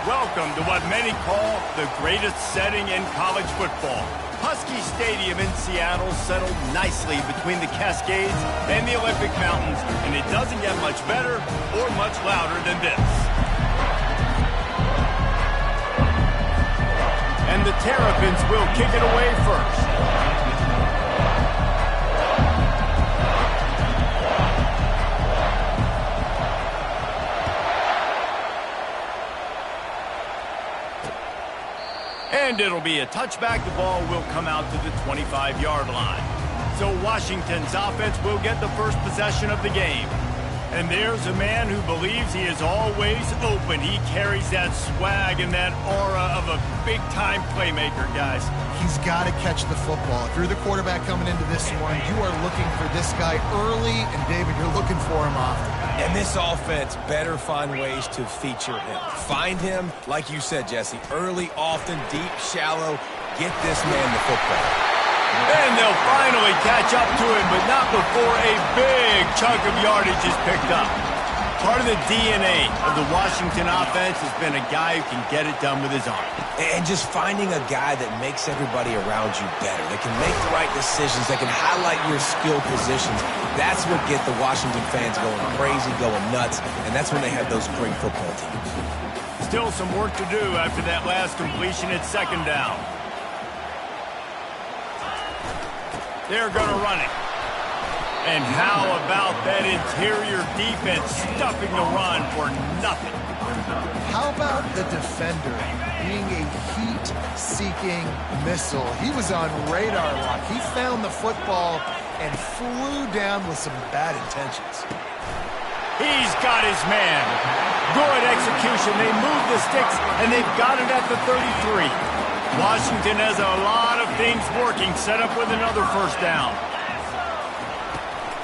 Welcome to what many call the greatest setting in college football. Husky Stadium in Seattle settled nicely between the Cascades and the Olympic Mountains, and it doesn't get much better or much louder than this. And the Terrapins will kick it away first. And it'll be a touchback. The ball will come out to the 25-yard line. So Washington's offense will get the first possession of the game. And there's a man who believes he is always open. He carries that swag and that aura of a big-time playmaker, guys. He's got to catch the football. If you're the quarterback coming into this one, you are looking for this guy early, and David, you're looking for him often. And this offense better find ways to feature him. Find him, like you said, Jesse, early, often, deep, shallow. Get this man the football. And they'll finally catch up to him, but not before a big chunk of yardage is picked up. Part of the DNA of the Washington offense has been a guy who can get it done with his arm. And just finding a guy that makes everybody around you better, that can make the right decisions, that can highlight your skill positions. That's what gets the Washington fans going crazy, going nuts, and that's when they have those great football teams. Still some work to do after that last completion at second down. They're going to run it. And how about that interior defense stuffing the run for nothing? How about the defender being a heat-seeking missile? He was on radar lock. He found the football and flew down with some bad intentions. He's got his man. Good execution. They move the sticks, and they've got it at the 33. Washington has a lot of things working, set up with another first down.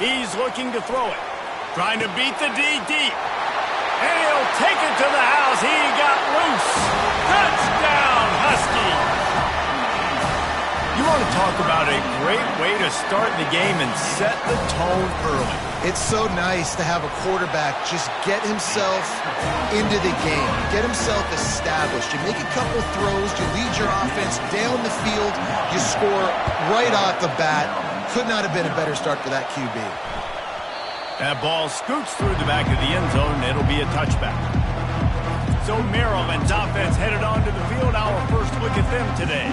He's looking to throw it. Trying to beat the D deep. And he'll take it to the house. He got loose. Touchdown, Husky. You want to talk about a great way to start the game and set the tone early. It's so nice to have a quarterback just get himself into the game, get himself established. You make a couple throws, you lead your offense down the field, you score right off the bat. Could not have been a better start for that QB. That ball scoots through the back of the end zone, and it'll be a touchback. So Maryland's offense headed onto the field. Our first look at them today.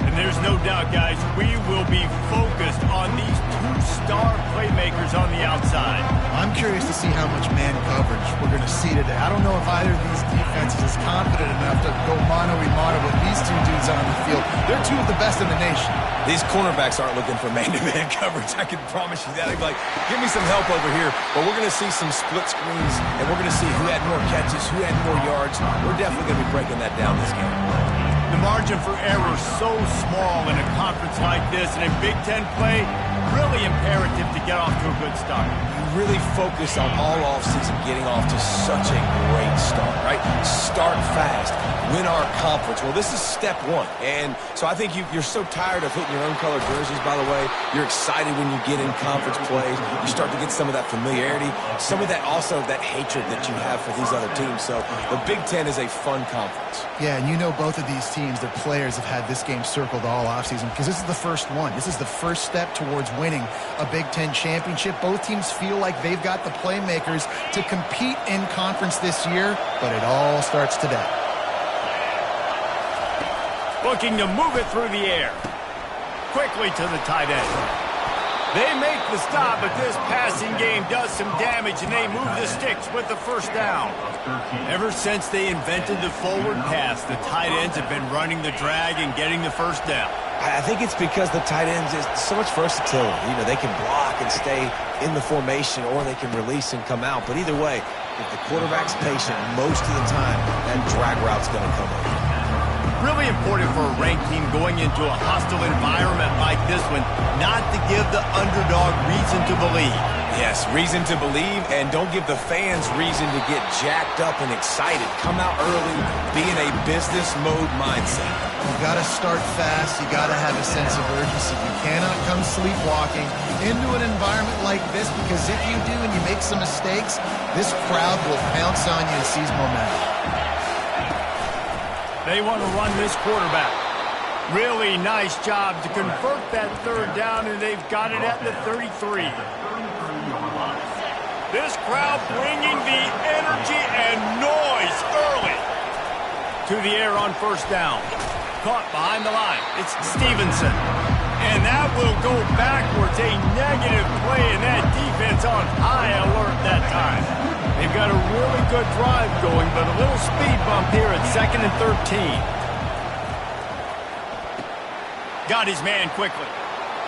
And there's no doubt, guys, we will be focused on these two-star playmakers on the outside. I'm curious to see how much man coverage we're going to see today. I don't know if either of these defenses is confident enough to go mano-a-mano with these two dudes on the field. They're two of the best in the nation. These cornerbacks aren't looking for man-to-man coverage. I can promise you that. They're like, give me some help over here. But we're going to see some split screens, and we're going to see who had more catches, who had more yards. We're definitely going to be breaking that down this game. The margin for error so small in a conference like this, and in Big Ten play, really imperative to get off to a good start. You really focus on all offseason getting off to such a great start, right? Start fast, win our conference. Well, this is step one. And so I think you're so tired of hitting your own color jerseys, by the way. You're excited when you get in conference plays. You start to get some of that familiarity, some of that also that hatred that you have for these other teams. So the Big Ten is a fun conference. Yeah, and you know both of these teams, their players have had this game circled all offseason because this is the first one. This is the first step towards winning a Big Ten championship. Both teams feel like they've got the playmakers to compete in conference this year, but it all starts today. Looking to move it through the air. Quickly to the tight end. They make the stop, but this passing game does some damage, and they move the sticks with the first down. Ever since they invented the forward pass, the tight ends have been running the drag and getting the first down. I think it's because the tight ends is so much versatility. You know, they can block and stay in the formation, or they can release and come out. But either way, if the quarterback's patient, most of the time, that drag route's going to come over. Really important for a ranked team going into a hostile environment like this one, not to give the underdog reason to believe. Yes, reason to believe, and don't give the fans reason to get jacked up and excited. Come out early, be in a business mode mindset. You got to start fast. You got to have a sense of urgency. You cannot come sleepwalking into an environment like this, because if you do and you make some mistakes, this crowd will pounce on you and seize momentum. They want to run this quarterback. Really nice job to convert that third down, and they've got it at the 33. This crowd bringing the energy and noise early. To the air on first down. Caught behind the line. It's Stevenson. And that will go backwards. A negative play, and that defense on high alert that time. They've got a really good drive going, but a little speed bump here at 2nd and 13. Got his man quickly.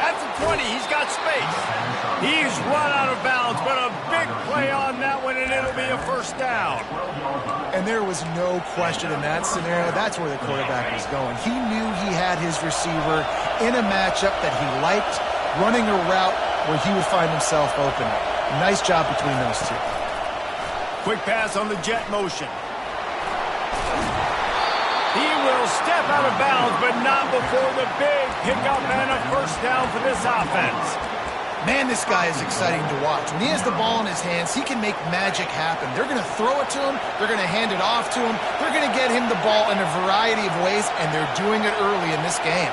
At the 20, he's got space. He's run out of bounds, but a big play on that one, and it'll be a first down. And there was no question in that scenario. That's where the quarterback was going. He knew he had his receiver in a matchup that he liked, running a route where he would find himself open. Nice job between those two. Quick pass on the jet motion. He will step out of bounds, but not before the big pickup and a first down for this offense. Man, this guy is exciting to watch. When he has the ball in his hands, he can make magic happen. They're going to throw it to him. They're going to hand it off to him. They're going to get him the ball in a variety of ways, and they're doing it early in this game.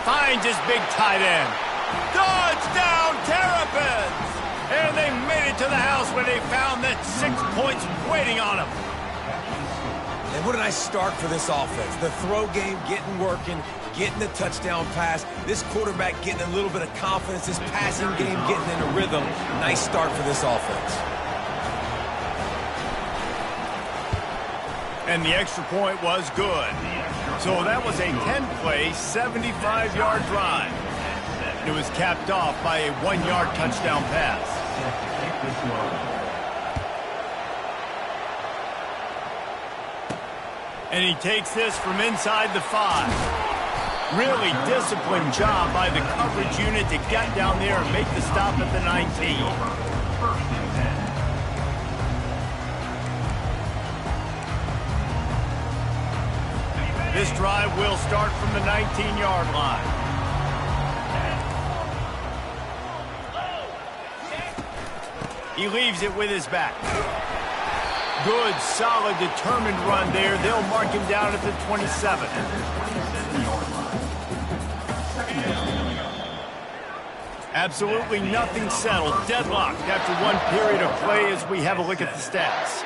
Finds his big tight end. Touchdown, Terrapins! And they made it to the house where they found that 6 points waiting on them. And what a nice start for this offense. The throw game getting working, getting the touchdown pass. This quarterback getting a little bit of confidence. This passing game getting in a rhythm. Nice start for this offense. And the extra point was good. So that was a 10-play, 75-yard drive. It was capped off by a 1-yard touchdown pass. And he takes this from inside the 5. Really disciplined job by the coverage unit to get down there and make the stop at the 19. This drive will start from the 19-yard line. He leaves it with his back. Good, solid, determined run there. They'll mark him down at the 27. Absolutely nothing settled. Deadlocked after one period of play as we have a look at the stats.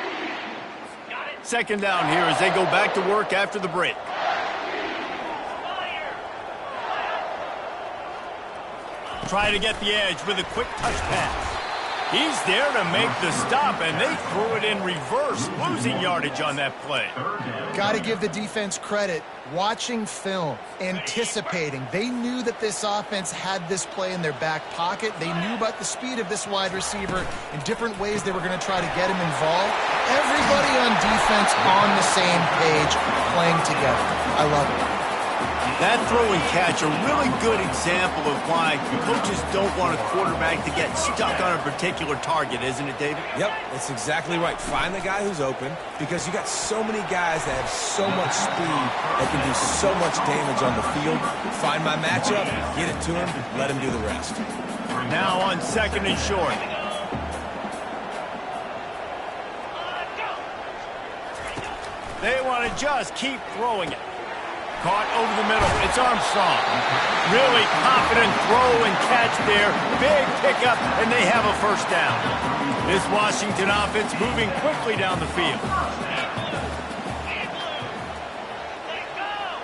Second down here as they go back to work after the break. Try to get the edge with a quick touch pass. He's there to make the stop, and they threw it in reverse, losing yardage on that play. Got to give the defense credit. Watching film, anticipating. They knew that this offense had this play in their back pocket. They knew about the speed of this wide receiver in different ways they were going to try to get him involved. Everybody on defense on the same page, playing together. I love it. That throw and catch, a really good example of why coaches don't want a quarterback to get stuck on a particular target, isn't it, David? Yep, that's exactly right. Find the guy who's open, because you got so many guys that have so much speed that can do so much damage on the field. Find my matchup, get it to him, let him do the rest. Now on 2nd and short. They want to just keep throwing it. Caught over the middle. It's Armstrong. Really confident throw and catch there. Big pickup, and they have a first down. This Washington offense moving quickly down the field.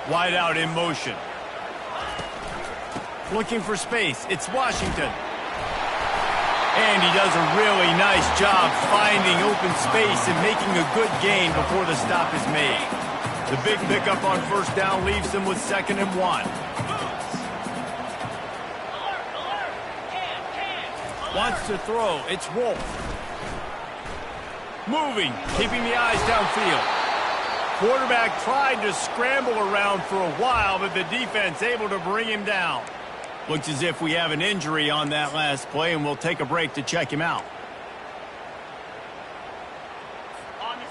Wide out in motion. Looking for space. It's Washington. And he does a really nice job finding open space and making a good gain before the stop is made. The big pickup on first down leaves them with 2nd and 1. Wants to throw. It's Wolf. Moving, keeping the eyes downfield. Quarterback tried to scramble around for a while, but the defense able to bring him down. Looks as if we have an injury on that last play, and we'll take a break to check him out.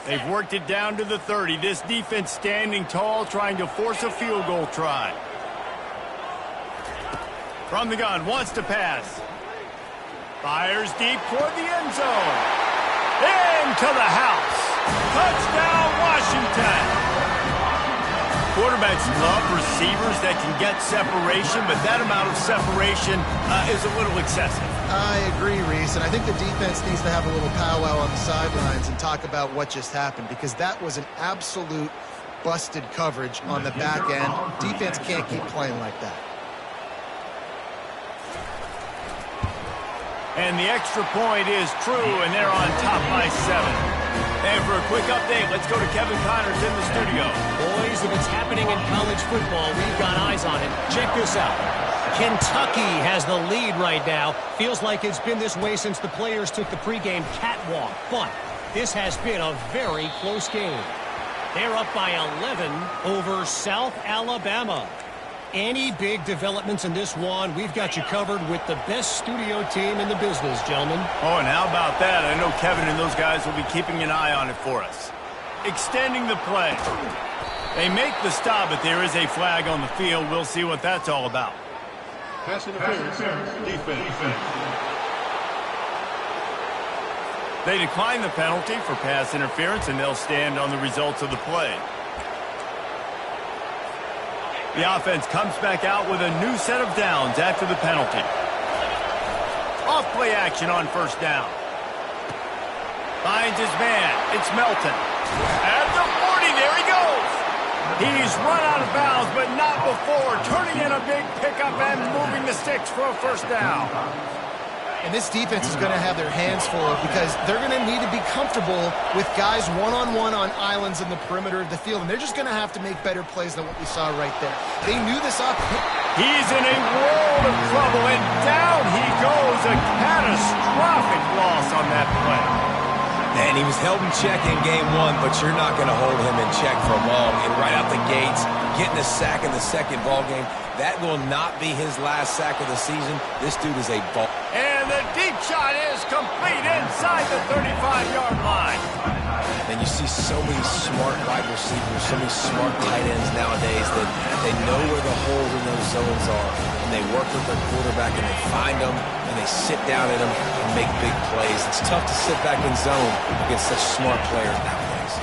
They've worked it down to the 30. This defense standing tall, trying to force a field goal try. From the gun, wants to pass. Fires deep toward the end zone. Into the house. Touchdown, Washington. Quarterbacks love receivers that can get separation, but that amount of separation is a little excessive. I agree, Reese, and I think the defense needs to have a little powwow on the sidelines and talk about what just happened, because that was an absolute busted coverage on the back end. Defense can't keep playing like that. And the extra point is true, and they're on top by 7. And for a quick update, let's go to Kevin Connors in the studio. Boys, if it's happening in college football, we've got eyes on it. Check this out. Kentucky has the lead right now. Feels like it's been this way since the players took the pregame catwalk. But this has been a very close game. They're up by 11 over South Alabama. Any big developments in this one, we've got you covered with the best studio team in the business, gentlemen. Oh, and how about that? I know Kevin and those guys will be keeping an eye on it for us. Extending the play. They make the stop, but there is a flag on the field. We'll see what that's all about. Pass interference, defense. They decline the penalty for pass interference, and they'll stand on the results of the play. The offense comes back out with a new set of downs after the penalty. Off play action on first down. Finds his man. It's Melton. At the 40, there he goes. He's run out of bounds, but not before turning in a big pickup and moving the sticks for a first down. And this defense is going to have their hands full because they're going to need to be comfortable with guys one-on-one on islands in the perimeter of the field. And they're just going to have to make better plays than what we saw right there. They knew this up. He's in a world of trouble, and down he goes. A catastrophic loss on that play. And he was held in check in game 1, but you're not going to hold him in check for long. And right out the gates, getting a sack in the second ball game, that will not be his last sack of the season. This dude is a ball. And the deep shot is complete inside the 35-yard line. And you see so many smart wide receivers, so many smart tight ends nowadays that they know where the holes in those zones are, and they work with their quarterback, and they find them, and they sit down at them and make big plays. It's tough to sit back in zone against such smart players nowadays.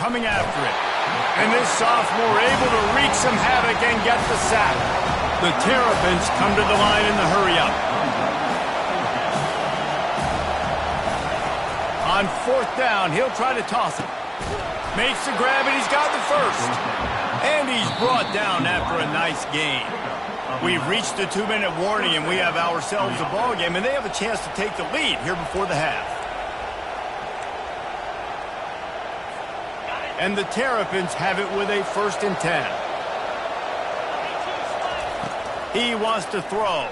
Coming after it. And this sophomore able to wreak some havoc and get the sack. The Terrapins come to the line in the hurry-up. On fourth down, he'll try to toss it. Makes the grab, and he's got the first. And he's brought down after a nice gain. We've reached the 2-minute warning, and we have ourselves a ball game, and they have a chance to take the lead here before the half. And the Terrapins have it with a 1st and 10. He wants to throw.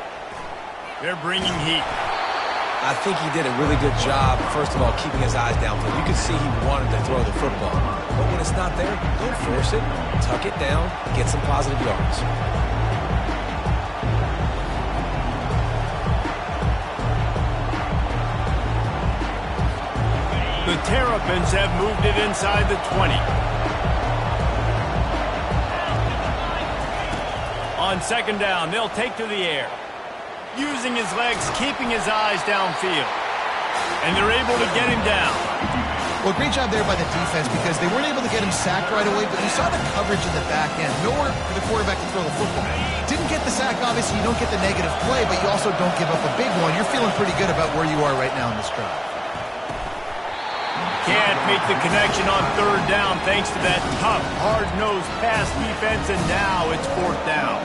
They're bringing heat. I think he did a really good job, first of all, keeping his eyes downfield. You could see he wanted to throw the football. But when it's not there, don't force it. Tuck it down and get some positive yards. The Terrapins have moved it inside the 20. On second down, they'll take to the air. Using his legs, keeping his eyes downfield. And they're able to get him down. Well, great job there by the defense because they weren't able to get him sacked right away, but you saw the coverage in the back end. Nowhere for the quarterback to throw the football. Didn't get the sack, obviously. You don't get the negative play, but you also don't give up a big one. You're feeling pretty good about where you are right now in this drive. Can't make the connection on third down thanks to that tough, hard-nosed pass defense, and now it's fourth down.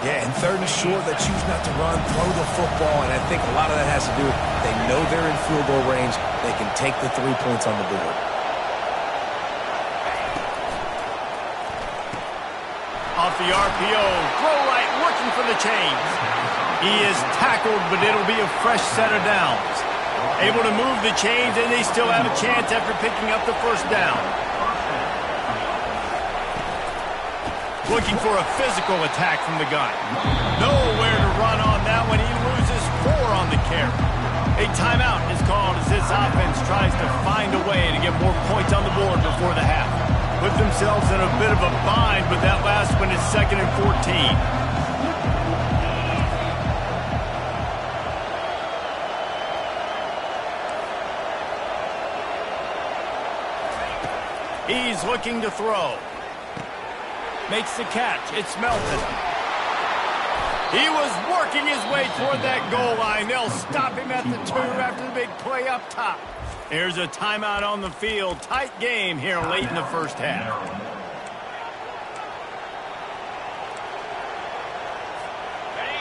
Yeah, and third and short, they choose not to run, throw the football, and I think a lot of that has to do with they know they're in field goal range. They can take the 3 points on the board. Off the RPO, throw right, looking for the chains. He is tackled, but it'll be a fresh set of downs. Able to move the chains, and they still have a chance after picking up the first down. Looking for a physical attack from the gun. Nowhere to run on that one. He loses 4 on the carry. A timeout is called as this offense tries to find a way to get more points on the board before the half. Put themselves in a bit of a bind, but that last one is 2nd and 14. is looking to throw. Makes the catch. It's Melton. He was working his way toward that goal line. They'll stop him at the 2 after the big play up top. There's a timeout on the field. Tight game here late in the first half.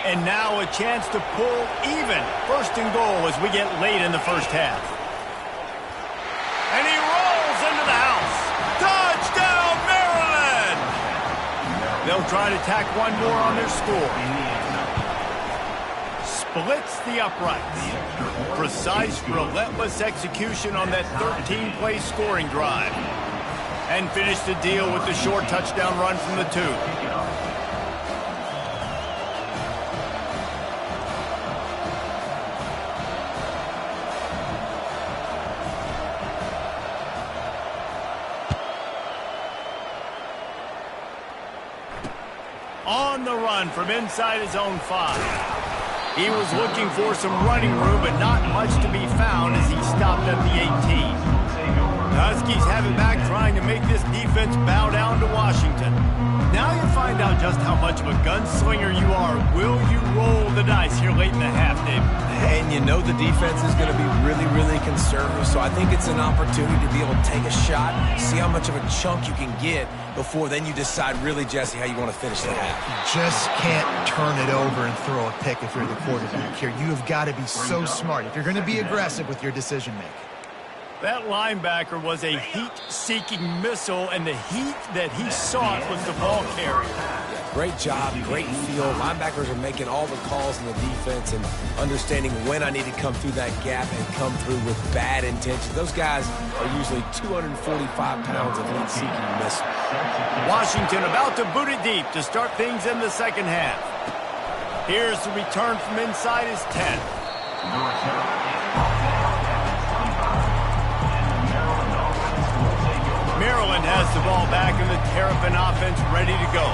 And now a chance to pull even. First and goal as we get late in the first half. And he rolls into the house. Touchdown, Maryland! They'll try to tack one more on their score. Splits the uprights. Precise, relentless execution on that 13-play scoring drive. And finish the deal with the short touchdown run from the 2. On the run from inside his own 5. He was looking for some running room, but not much to be found as he stopped at the 18. The Huskies have it back, trying to make this defense bow down to Washington. Now you find out just how much of a gunslinger you are. Will you roll the dice here late in the half, Dave? And you know the defense is going to be really, really conservative, so I think it's an opportunity to be able to take a shot, see how much of a chunk you can get before then you decide really, Jesse, how you want to finish the half. You just can't turn it over and throw a pick if you're the quarterback here. You have got to be so smart if you're going to be aggressive with your decision-making. That linebacker was a heat-seeking missile, and the heat that he sought was the ball carrier. Great job, great feel. Linebackers are making all the calls in the defense and understanding when I need to come through that gap and come through with bad intentions. Those guys are usually 245 pounds of heat-seeking missiles. Washington about to boot it deep to start things in the second half. Here's the return from inside his 10. Maryland has the ball back in the Terrapin offense ready to go.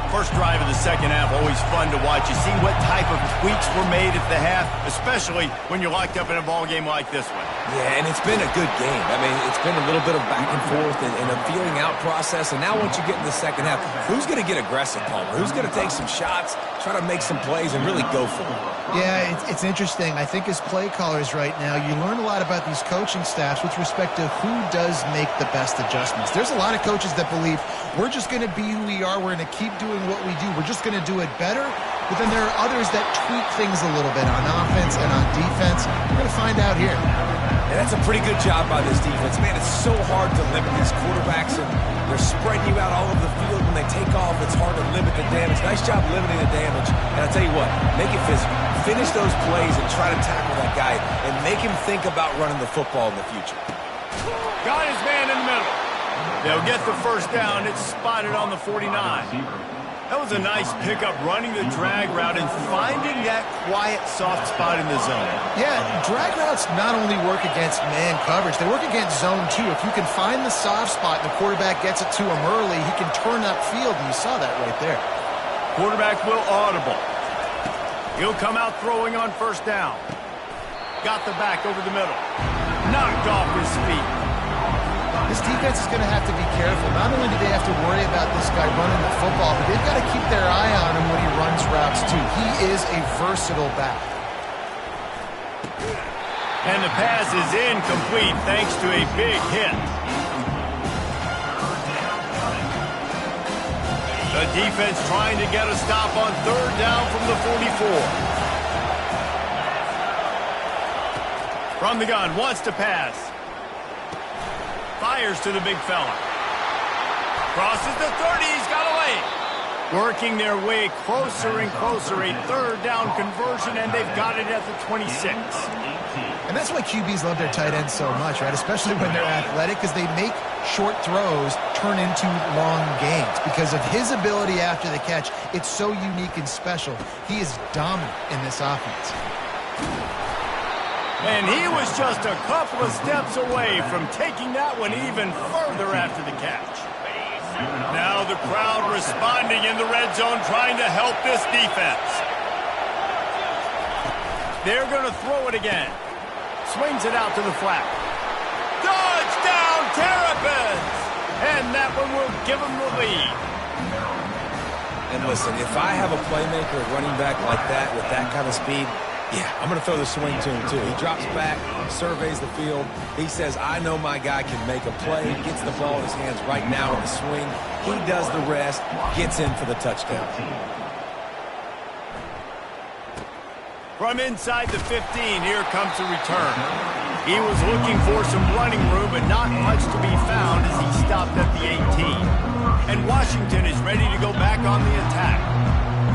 First drive of the second half, always fun to watch. You see what type of tweaks were made at the half, especially when you're locked up in a ball game like this one. Yeah, and it's been a good game. I mean, it's been a little bit of back and forth and a feeling out process. And now once you get in the second half, who's going to get aggressive, Palmer? Who's going to take some shots, try to make some plays, and really go for it? Yeah, it's interesting. I think as play callers right now, you learn a lot about these coaching staffs with respect to who does make the best adjustments. There's a lot of coaches that believe we're just going to be who we are. We're going to keep doing what we do. We're just going to do it better. But then there are others that tweak things a little bit on offense and on defense. We're going to find out here. And that's a pretty good job by this defense. Man, it's so hard to limit these quarterbacks, and they're spreading you out all over the field. When they take off, it's hard to limit the damage. Nice job limiting the damage. And I'll tell you what, make it physical. Finish those plays and try to tackle that guy and make him think about running the football in the future. Got his man in the middle. They'll get the first down. It's spotted on the 49. That was a nice pickup, running the drag route and finding that quiet, soft spot in the zone. Yeah, drag routes not only work against man coverage, they work against zone too. If you can find the soft spot and the quarterback gets it to him early, he can turn upfield, and you saw that right there. Quarterback will audible. He'll come out throwing on first down. Got the back over the middle. Knocked off his feet. This defense is going to have to be careful. Not only do they have to worry about this guy running the football, but they've got to keep their eye on him when he runs routes too. He is a versatile back. And the pass is incomplete thanks to a big hit. The defense trying to get a stop on third down from the 44. From the gun, wants to pass. Fires to the big fella. Crosses the 30, he's got away. Working their way closer and closer, a third down conversion, and they've got it at the 26. And that's why QBs love their tight ends so much, right? Especially when they're athletic, because they make short throws turn into long gains. Because of his ability after the catch, it's so unique and special. He is dominant in this offense. And he was just a couple of steps away from taking that one even further after the catch. Now the crowd responding in the red zone, trying to help this defense. They're going to throw it again. Swings it out to the flat. Touchdown, Terrapins! And that one will give them the lead. And listen, if I have a playmaker at running back like that with that kind of speed, yeah, I'm going to throw the swing to him too. He drops back, surveys the field. He says, I know my guy can make a play, gets the ball in his hands right now in the swing. He does the rest, gets in for the touchdown. From inside the 15, here comes the return. He was looking for some running room, but not much to be found as he stopped at the 18. And Washington is ready to go back on the attack.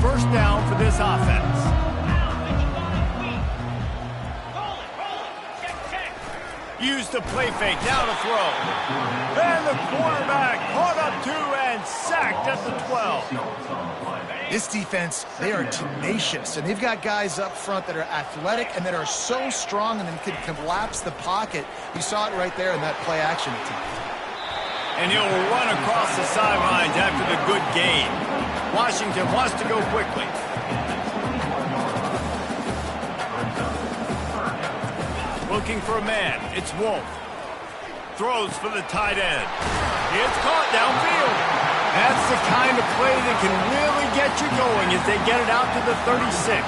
First down for this offense. Use the play fake, now to throw. And the quarterback caught up to and sacked at the 12. This defense, they are tenacious, and they've got guys up front that are athletic and that are so strong and then can collapse the pocket. You saw it right there in that play action attempt. And he'll run across the sidelines after the good gain. Washington wants to go quickly. Looking for a man. It's Wolf. Throws for the tight end. It's caught downfield. That's the kind of play that can really get you going as they get it out to the 36.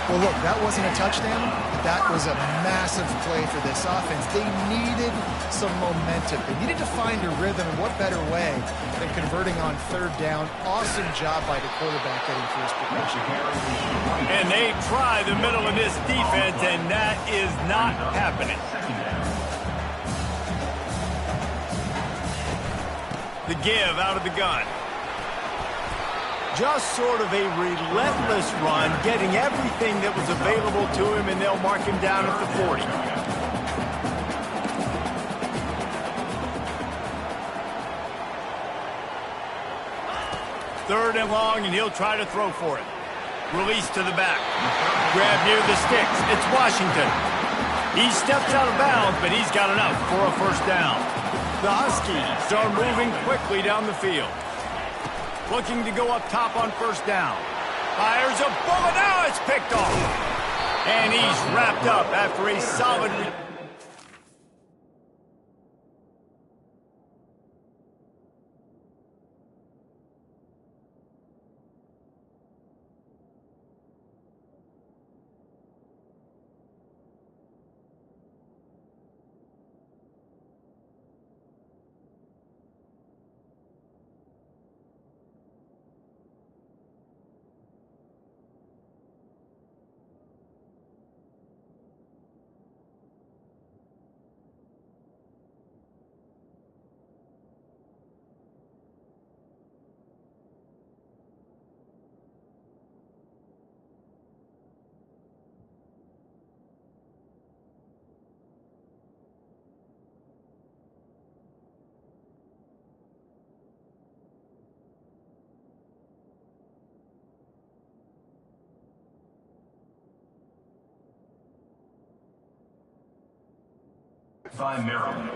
Well, look, that wasn't a touchdown. That was a massive play for this offense. They needed some momentum. They needed to find a rhythm, and what better way than converting on third down. Awesome job by the quarterback getting through his progression. And they try the middle of this defense, and that is not happening. The give out of the gun. Just sort of a relentless run, getting everything that was available to him, and they'll mark him down at the 40. Third and long, and he'll try to throw for it. Release to the back. Grab near the sticks. It's Washington. He steps out of bounds, but he's got enough for a first down. The Huskies are moving quickly down the field. Looking to go up top on first down. Fires a bullet. Now it's picked off. And he's wrapped up after a solid... Maryland.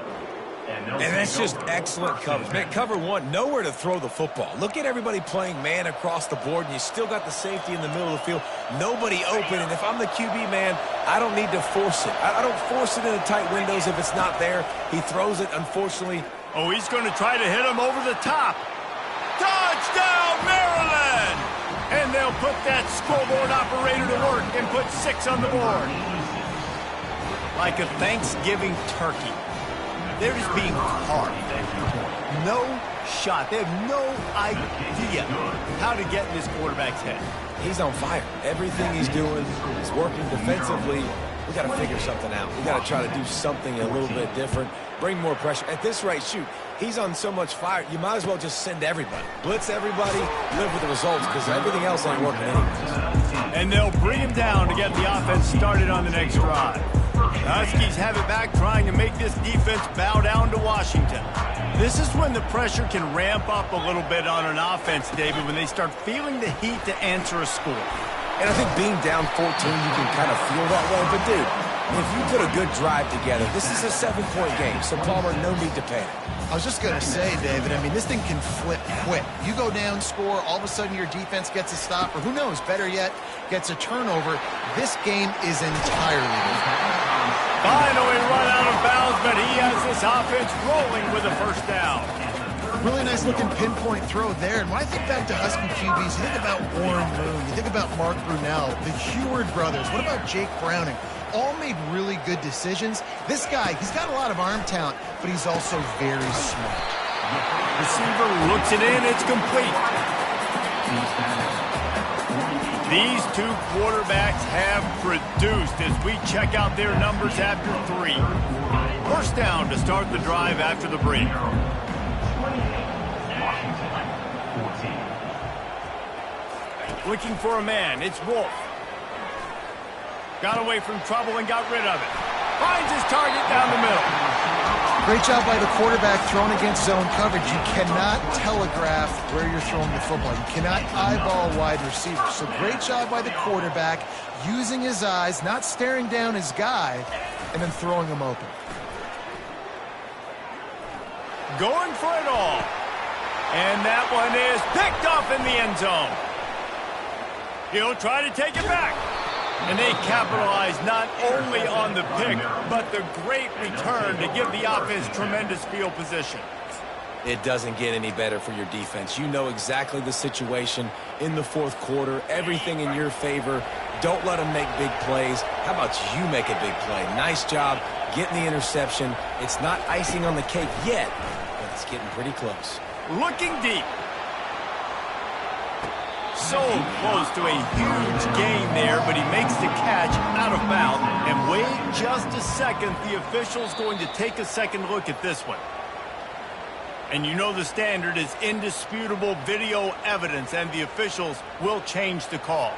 And that's just excellent coverage. Man, cover one, nowhere to throw the football. Look at everybody playing man across the board, and you still got the safety in the middle of the field. Nobody open, and if I'm the QB, man, I don't need to force it. I don't force it into tight windows if it's not there. He throws it, unfortunately. Oh, he's going to try to hit him over the top. Touchdown, Maryland! And they'll put that scoreboard operator to work and put 6 on the board. Like a Thanksgiving turkey. They're just being carved. No shot. They have no idea how to get in this quarterback's head. He's on fire. Everything he's doing is working defensively. We got to figure something out. We got to try to do something a little bit different. Bring more pressure. At this rate, shoot, he's on so much fire, you might as well just send everybody. Blitz everybody, live with the results, because everything else ain't working anyways. And they'll bring him down to get the offense started on the next drive. The Huskies have it back, trying to make this defense bow down to Washington. This is when the pressure can ramp up a little bit on an offense, David, when they start feeling the heat to answer a score. And I think being down 14, you can kind of feel that way. But, dude, if you put a good drive together, this is a 7-point game, so Palmer, no need to panic. I was just going to say, David, I mean, this thing can flip quick. You go down, score, all of a sudden your defense gets a stop, or who knows, better yet, gets a turnover. This game is entirely different. Finally run out of bounds, but he has this offense rolling with a first down. Really nice looking pinpoint throw there. And when I think back to Husky QBs, you think about Warren Moon, you think about Mark Brunell, the Heward brothers. What about Jake Browning? All made really good decisions. This guy, he's got a lot of arm talent, but he's also very smart. Receiver looks it in, it's complete. These two quarterbacks have produced as we check out their numbers after 3. First down to start the drive after the break. Looking for a man, it's Wolf. Got away from trouble and got rid of it. Finds his target down the middle. Great job by the quarterback throwing against zone coverage. You cannot telegraph where you're throwing the football. You cannot eyeball wide receivers. So great job by the quarterback using his eyes, not staring down his guy, and then throwing him open. Going for it all. And that one is picked off in the end zone. He'll try to take it back. And they capitalize not only on the pick, but the great return to give the offense tremendous field position. It doesn't get any better for your defense. You know exactly the situation in the fourth quarter. Everything in your favor. Don't let them make big plays. How about you make a big play? Nice job getting the interception. It's not icing on the cake yet, but it's getting pretty close. Looking deep. So close to a huge gain there, but he makes the catch out of bounds. And wait just a second, the official's going to take a second look at this one. And you know the standard is indisputable video evidence, and the officials will change the call.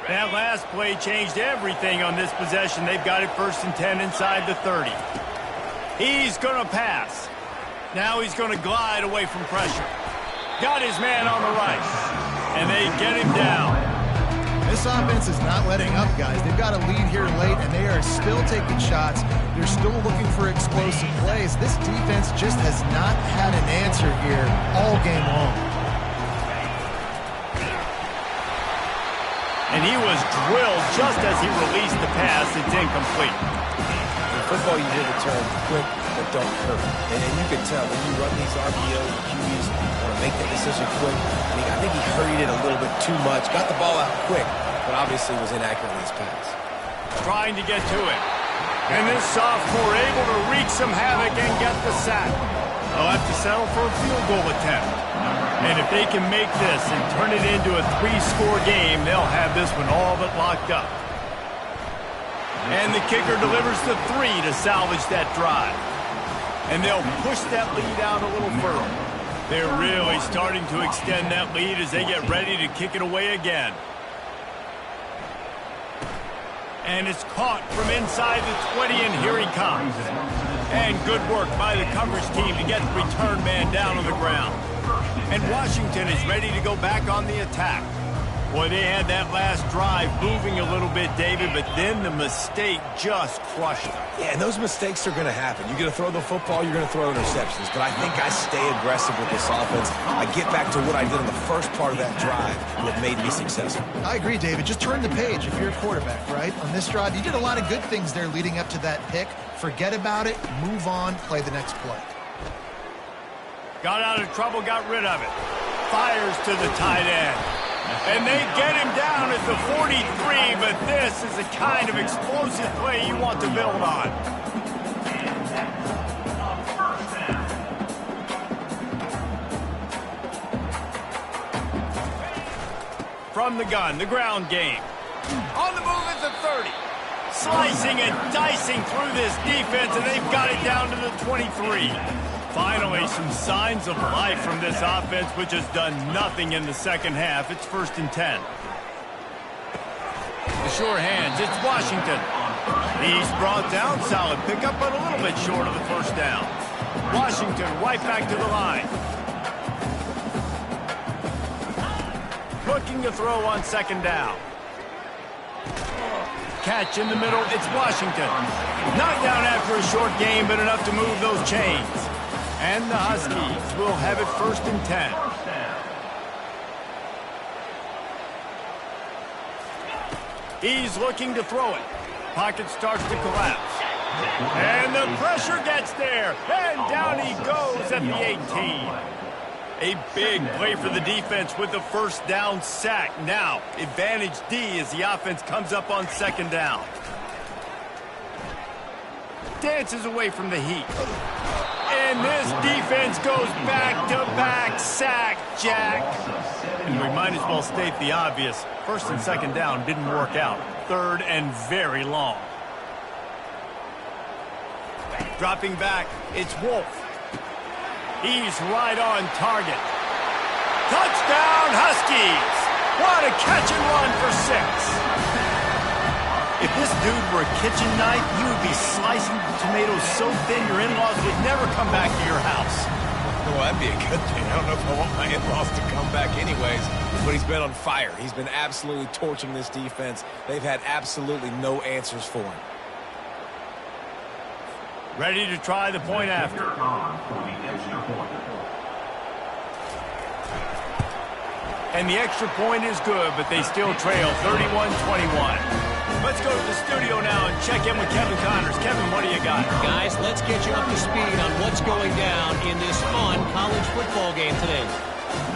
That last play changed everything on this possession. They've got it 1st and 10 inside the 30. He's going to pass. Now he's going to glide away from pressure. Got his man on the right. And they get him down. This offense is not letting up, guys. They've got a lead here late, and they are still taking shots. They're still looking for explosive plays. This defense just has not had an answer here all game long. And he was drilled just as he released the pass. It's incomplete. In football, you hear the term quick, but don't hurt. And you can tell when you run these RPOs, the QBs want to make that decision quick. I think he hurried it a little bit too much. Got the ball out quick, but obviously was inaccurate in his pass. Trying to get to it. And this sophomore able to wreak some havoc and get the sack. They'll have to settle for a field goal attempt. And if they can make this and turn it into a 3-score game, they'll have this one all but locked up. And the kicker delivers the 3 to salvage that drive. And they'll push that lead out a little further. They're really starting to extend that lead as they get ready to kick it away again. And it's caught from inside the 20, and here he comes. And good work by the coverage team to get the return man down on the ground. And Washington is ready to go back on the attack. Boy, they had that last drive moving a little bit, David, but then the mistake just crushed them. Yeah, and those mistakes are going to happen. You're going to throw the football, you're going to throw interceptions. But I think I stay aggressive with this offense. I get back to what I did in the first part of that drive that made me successful. I agree, David. Just turn the page if you're a quarterback, right? On this drive, you did a lot of good things there leading up to that pick. Forget about it, move on, play the next play. Got out of trouble, got rid of it. Fires to the tight end. And they get him down at the 43, but this is the kind of explosive play you want to build on. From the gun, the ground game. On the move at the 30. Slicing and dicing through this defense, and they've got it down to the 23. Finally, some signs of life from this offense, which has done nothing in the second half. It's 1st and 10. The sure hands, it's Washington. He's brought down, solid pickup, but a little bit short of the first down. Washington right back to the line. Looking to throw on 2nd down. Catch in the middle, it's Washington. Knocked down after a short game, but enough to move those chains. And the Huskies will have it 1st and 10. He's looking to throw it. Pocket starts to collapse. And the pressure gets there. And down he goes at the 18. A big play for the defense with the first down sack. Now, advantage D as the offense comes up on second down. Dances away from the heat. And this defense goes back-to-back sack, Jack. And we might as well state the obvious. First and second down didn't work out. Third and very long. Dropping back, it's Wolf. He's right on target. Touchdown, Huskies! What a catch and run for 6. If this dude were a kitchen knife, you would be slicing the tomatoes so thin your in-laws would never come back to your house. Well, that'd be a good thing. I don't know if I want my in-laws to come back anyways, but he's been on fire. He's been absolutely torching this defense. They've had absolutely no answers for him. Ready to try the point after. And the extra point is good, but they still trail 31-21. Let's go to the studio now and check in with Kevin Connors. Kevin, what do you got? Guys, let's get you up to speed on what's going down in this fun college football game today.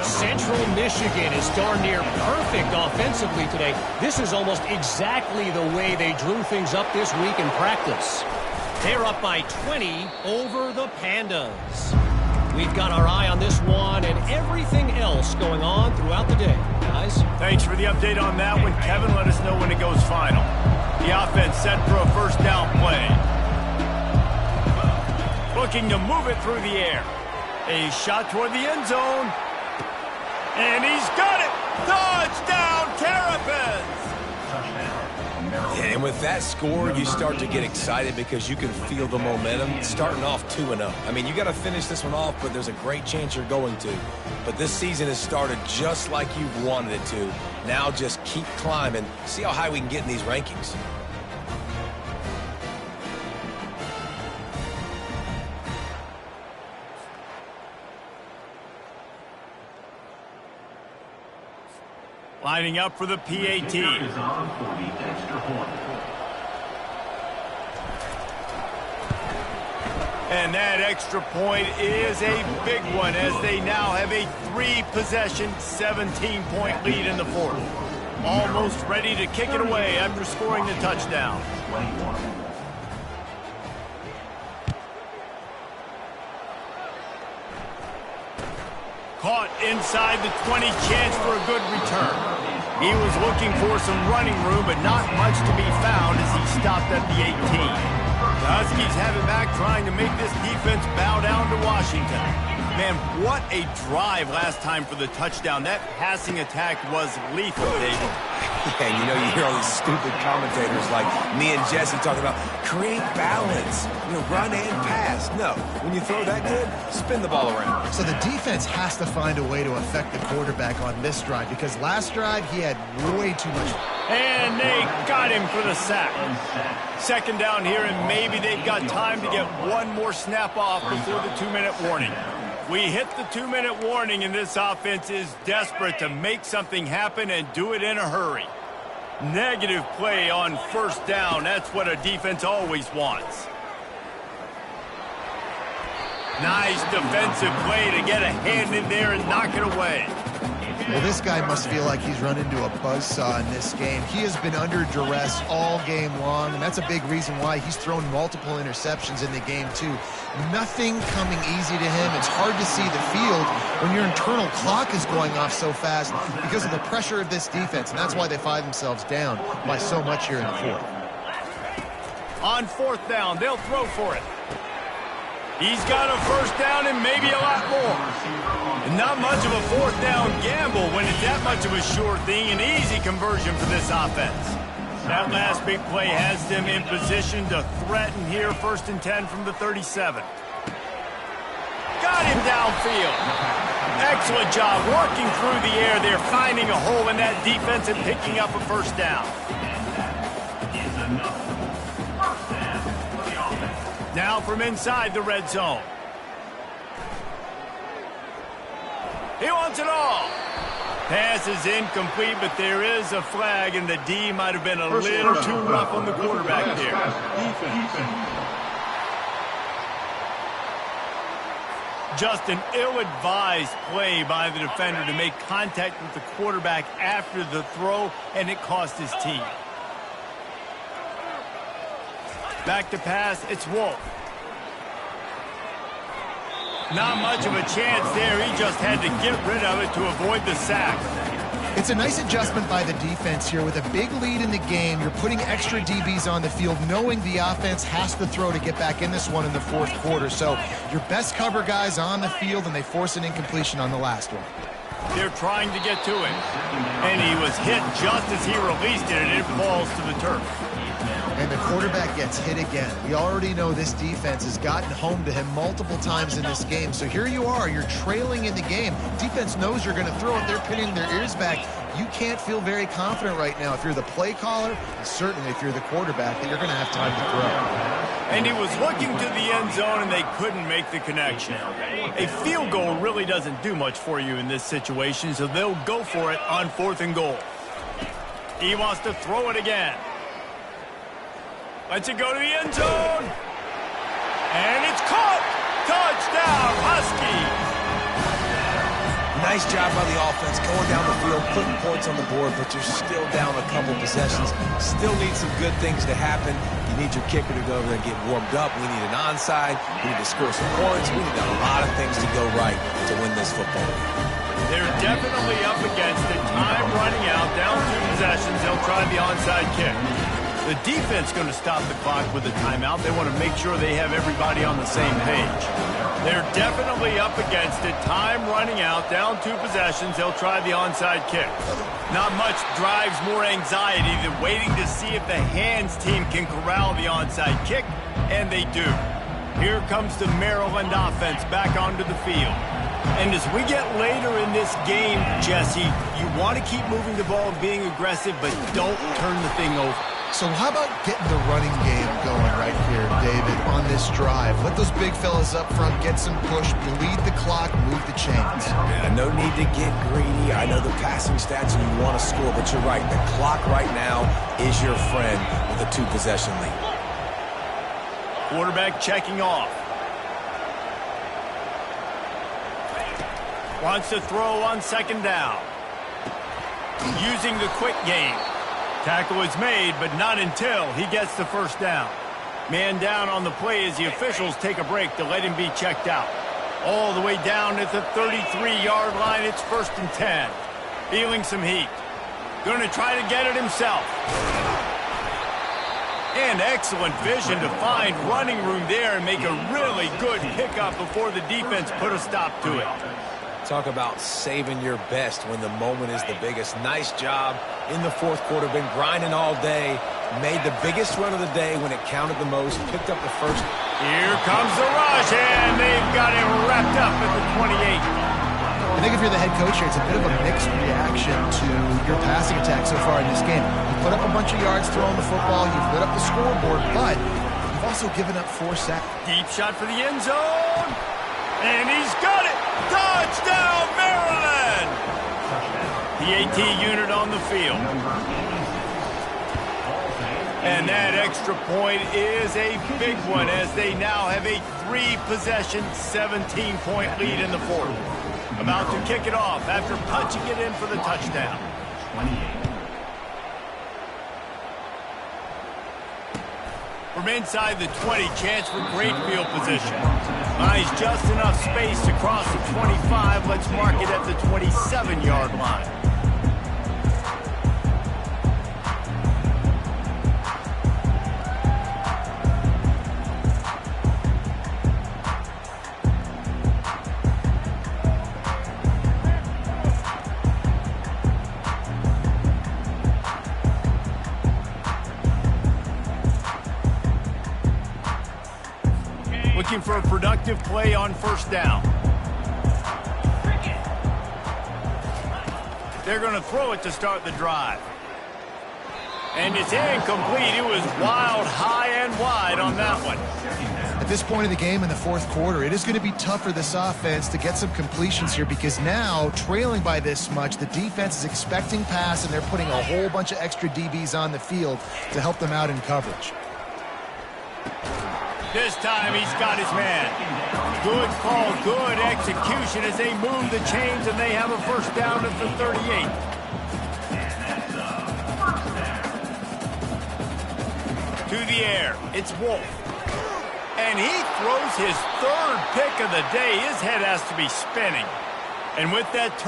Central Michigan is darn near perfect offensively today. This is almost exactly the way they drew things up this week in practice. They're up by 20 over the Pandas. We've got our eye on this one and everything else going on throughout the day. Guys? Thanks for the update on that one. Kevin, let us know when it goes final. The offense set for a first down play. Looking to move it through the air. A shot toward the end zone. And he's got it! Touchdown, Terrapins! Yeah, and with that score, you start to get excited because you can feel the momentum starting off 2-0. I mean, you got to finish this one off, but there's a great chance you're going to. But this season has started just like you've wanted it to. Now just keep climbing. See how high we can get in these rankings. Lining up for the PAT. And that extra point is a big one as they now have a 3-possession, 17-point lead in the fourth. Almost ready to kick it away after scoring the touchdown. Caught inside the 20, chance for a good return. He was looking for some running room, but not much to be found as he stopped at the 18. The Huskies have it back, trying to make this defense bow down to Washington. Man, what a drive last time for the touchdown. That passing attack was lethal, David. Yeah, you know, you hear all these stupid commentators like me and Jesse talking about create balance, run and pass. No, when you throw that good, spin the ball around. So the defense has to find a way to affect the quarterback on this drive because last drive he had way too much. And they got him for the sack. Second down here, and maybe they've got time to get one more snap off before the 2-minute warning. We hit the 2-minute warning, and this offense is desperate to make something happen and do it in a hurry. Negative play on first down. That's what a defense always wants. Nice defensive play to get a hand in there and knock it away. Well, this guy must feel like he's run into a buzzsaw in this game. He has been under duress all game long, and that's a big reason why he's thrown multiple interceptions in the game, too. Nothing coming easy to him. It's hard to see the field when your internal clock is going off so fast because of the pressure of this defense, and that's why they find themselves down by so much here in the fourth. On fourth down, they'll throw for it. He's got a first down and maybe a lot more. And not much of a fourth down gamble when it's that much of a sure thing, an easy conversion for this offense. That last big play has them in position to threaten here, 1st and 10 from the 37. Got him downfield. Excellent job working through the air there, finding a hole in that defense and picking up a first down. Now from inside the red zone. He wants it all. Pass is incomplete, but there is a flag, and the D might have been a little too rough on the quarterback there. Just an ill-advised play by the defender to make contact with the quarterback after the throw, and it cost his team. Back to pass, it's Wolf. Not much of a chance there. He just had to get rid of it to avoid the sack. It's a nice adjustment by the defense here. With a big lead in the game, you're putting extra DBs on the field, knowing the offense has to throw to get back in this one in the fourth quarter. So your best cover guys on the field, and they force an incompletion on the last one. They're trying to get to him. And he was hit just as he released it, and it falls to the turf. And the quarterback gets hit again. We already know this defense has gotten home to him multiple times in this game. So here you are, you're trailing in the game. Defense knows you're going to throw it. They're pinning their ears back. You can't feel very confident right now if you're the play caller, and certainly if you're the quarterback, that you're going to have time to throw. And he was looking to the end zone, and they couldn't make the connection. A field goal really doesn't do much for you in this situation, so they'll go for it on 4th and goal. He wants to throw it again. Lets it go to the end zone. And it's caught. Touchdown, Huskies. Nice job by the offense going down the field, putting points on the board, but you're still down a couple possessions. Still need some good things to happen. You need your kicker to go over there and get warmed up. We need an onside. We need to score some points. We need a lot of things to go right to win this football game. They're definitely up against it. Time running out, down 2 possessions. They'll try the onside kick. The defense going to stop the clock with a timeout. They want to make sure they have everybody on the same page. They're definitely up against it. Time running out, down 2 possessions. They'll try the onside kick. Not much drives more anxiety than waiting to see if the hands team can corral the onside kick, and they do. Here comes the Maryland offense back onto the field. And as we get later in this game, Jesse, you want to keep moving the ball and being aggressive, but don't turn the thing over. So how about getting the running game going right here, David, on this drive? Let those big fellas up front get some push, bleed the clock, move the chains. Yeah, no need to get greedy. I know the passing stats and you want to score, but you're right. The clock right now is your friend with a 2-possession lead. Quarterback checking off. Wants to throw on 2nd down. Using the quick game. Tackle is made, but not until he gets the 1st down. Man down on the play as the officials take a break to let him be checked out. All the way down at the 33-yard line, it's 1st and 10. Feeling some heat. Going to try to get it himself. And excellent vision to find running room there and make a really good pickup before the defense put a stop to it. Talk about saving your best when the moment is the biggest. Nice job in the 4th quarter. Been grinding all day. Made the biggest run of the day when it counted the most. Picked up the 1st. Here comes the rush, and they've got him wrapped up at the 28. I think if you're the head coach here, it's a bit of a mixed reaction to your passing attack so far in this game. You put up a bunch of yards throwing the football. You've lit up the scoreboard, but you've also given up 4 sacks. Deep shot for the end zone. And he's got it. Touchdown, Maryland! The AT unit on the field. And that extra point is a big one as they now have a 3-possession, 17-point lead in the 4th. About to kick it off after punching it in for the touchdown. 28. From inside the 20, chance for great field position. Buys just enough space to cross the 25. Let's mark it at the 27-yard line. Looking for a productive play on 1st down. They're going to throw it to start the drive. And it's incomplete. It was wild, high and wide on that one. At this point of the game in the fourth quarter, it is going to be tough for this offense to get some completions here because now, trailing by this much, the defense is expecting pass, and they're putting a whole bunch of extra DBs on the field to help them out in coverage. This time he's got his man. Good call, good execution as they move the chains, and they have a first down at the 38. To the air, it's Wolf. And he throws his third pick of the day. His head has to be spinning. And with that turn